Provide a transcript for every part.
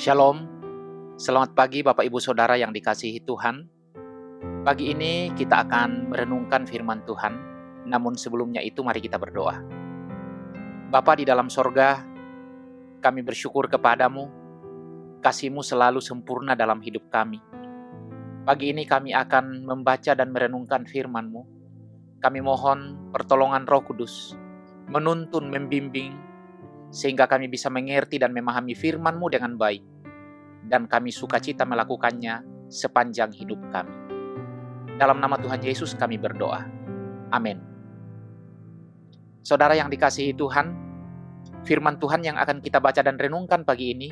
Shalom, selamat pagi Bapak Ibu Saudara yang dikasihi Tuhan. Pagi ini kita akan merenungkan firman Tuhan, namun sebelumnya itu mari kita berdoa. Bapa di dalam sorga, kami bersyukur kepadamu, kasih-Mu selalu sempurna dalam hidup kami. Pagi ini kami akan membaca dan merenungkan firman-Mu. Kami mohon pertolongan Roh Kudus, menuntun, membimbing, sehingga kami bisa mengerti dan memahami firman-Mu dengan baik, dan kami sukacita melakukannya sepanjang hidup kami. Dalam nama Tuhan Yesus kami berdoa. Amin. Saudara yang dikasihi Tuhan, firman Tuhan yang akan kita baca dan renungkan pagi ini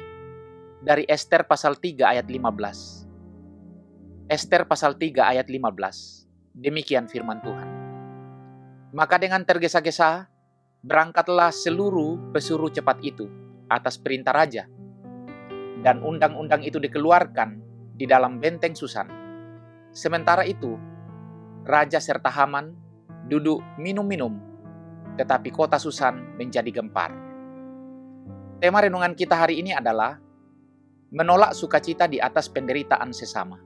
dari Ester pasal 3 ayat 15. Ester pasal 3 ayat 15. Demikian firman Tuhan. Maka dengan tergesa-gesa berangkatlah seluruh pesuruh cepat itu atas perintah raja, dan undang-undang itu dikeluarkan di dalam benteng Susan. Sementara itu, raja serta Haman duduk minum-minum, tetapi kota Susan menjadi gempar. Tema renungan kita hari ini adalah menolak sukacita di atas penderitaan sesama.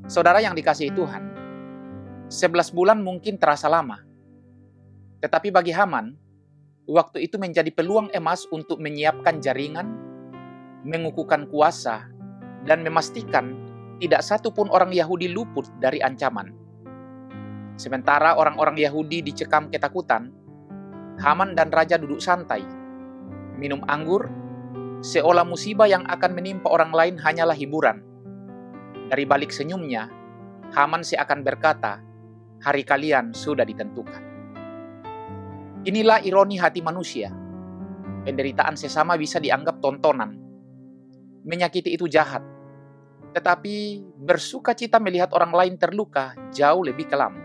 Saudara yang dikasihi Tuhan, 11 bulan mungkin terasa lama. Tetapi bagi Haman, waktu itu menjadi peluang emas untuk menyiapkan jaringan, mengukuhkan kuasa, dan memastikan tidak satu pun orang Yahudi luput dari ancaman. Sementara orang-orang Yahudi dicekam ketakutan, Haman dan raja duduk santai, minum anggur, seolah musibah yang akan menimpa orang lain hanyalah hiburan. Dari balik senyumnya, Haman seakan berkata, "Hari kalian sudah ditentukan." Inilah ironi hati manusia. Penderitaan sesama bisa dianggap tontonan. Menyakiti itu jahat. Tetapi bersukacita melihat orang lain terluka jauh lebih kelam.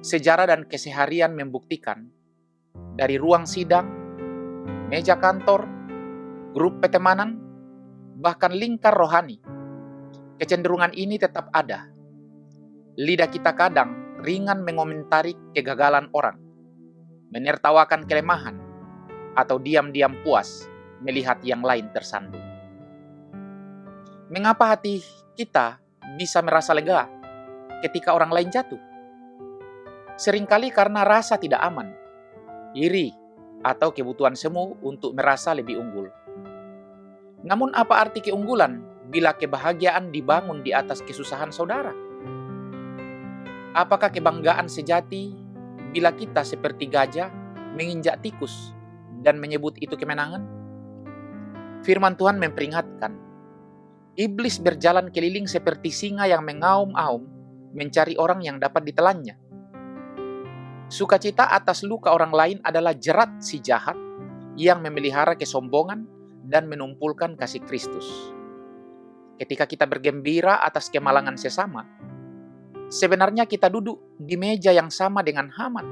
Sejarah dan keseharian membuktikan, dari ruang sidang, meja kantor, grup pertemanan, bahkan lingkar rohani, kecenderungan ini tetap ada. Lidah kita kadang ringan mengomentari kegagalan orang, menertawakan kelemahan, atau diam-diam puas melihat yang lain tersandung. Mengapa hati kita bisa merasa lega ketika orang lain jatuh? Seringkali karena rasa tidak aman, iri, atau kebutuhan semu untuk merasa lebih unggul. Namun apa arti keunggulan bila kebahagiaan dibangun di atas kesusahan saudara? Apakah kebanggaan sejati bila kita seperti gajah menginjak tikus dan menyebut itu kemenangan? Firman Tuhan memperingatkan, iblis berjalan keliling seperti singa yang mengaum-aum mencari orang yang dapat ditelannya. Sukacita atas luka orang lain adalah jerat si jahat yang memelihara kesombongan dan menumpulkan kasih Kristus. Ketika kita bergembira atas kemalangan sesama, sebenarnya kita duduk di meja yang sama dengan Haman,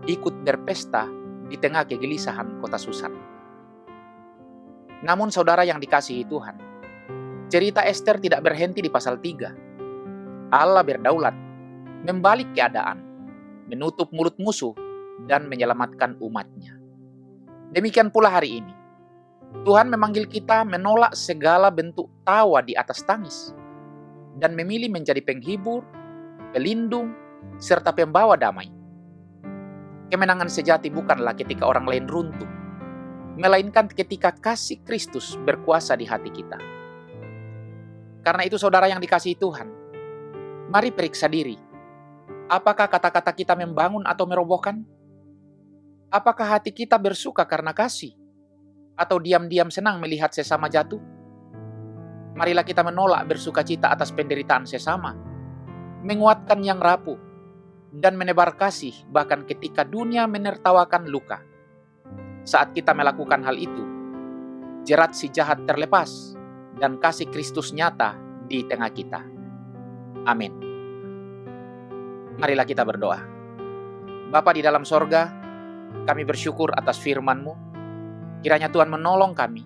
ikut berpesta di tengah kegelisahan kota Susan. Namun saudara yang dikasihi Tuhan, cerita Ester tidak berhenti di pasal 3. Allah berdaulat, membalik keadaan, menutup mulut musuh, dan menyelamatkan umatnya. Demikian pula hari ini. Tuhan memanggil kita menolak segala bentuk tawa di atas tangis, dan memilih menjadi penghibur, pelindung, serta pembawa damai. Kemenangan sejati bukanlah ketika orang lain runtuh, melainkan ketika kasih Kristus berkuasa di hati kita. Karena itu saudara yang dikasihi Tuhan, mari periksa diri. Apakah kata-kata kita membangun atau merobohkan? Apakah hati kita bersuka karena kasih? Atau diam-diam senang melihat sesama jatuh? Marilah kita menolak bersukacita atas penderitaan sesama, menguatkan yang rapuh, dan menebar kasih bahkan ketika dunia menertawakan luka. Saat kita melakukan hal itu, jerat si jahat terlepas dan kasih Kristus nyata di tengah kita. Amin. Marilah kita berdoa. Bapa di dalam sorga, kami bersyukur atas firman-Mu. Kiranya Tuhan menolong kami,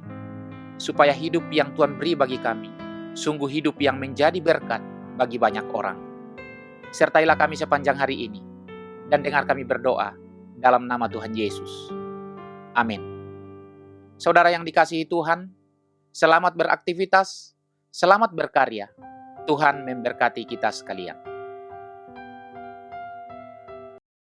supaya hidup yang Tuhan beri bagi kami, sungguh hidup yang menjadi berkat bagi banyak orang. Sertailah kami sepanjang hari ini, dan dengar kami berdoa dalam nama Tuhan Yesus. Amin. Saudara yang dikasihi Tuhan, Selamat beraktivitas, selamat berkarya. Tuhan memberkati kita sekalian.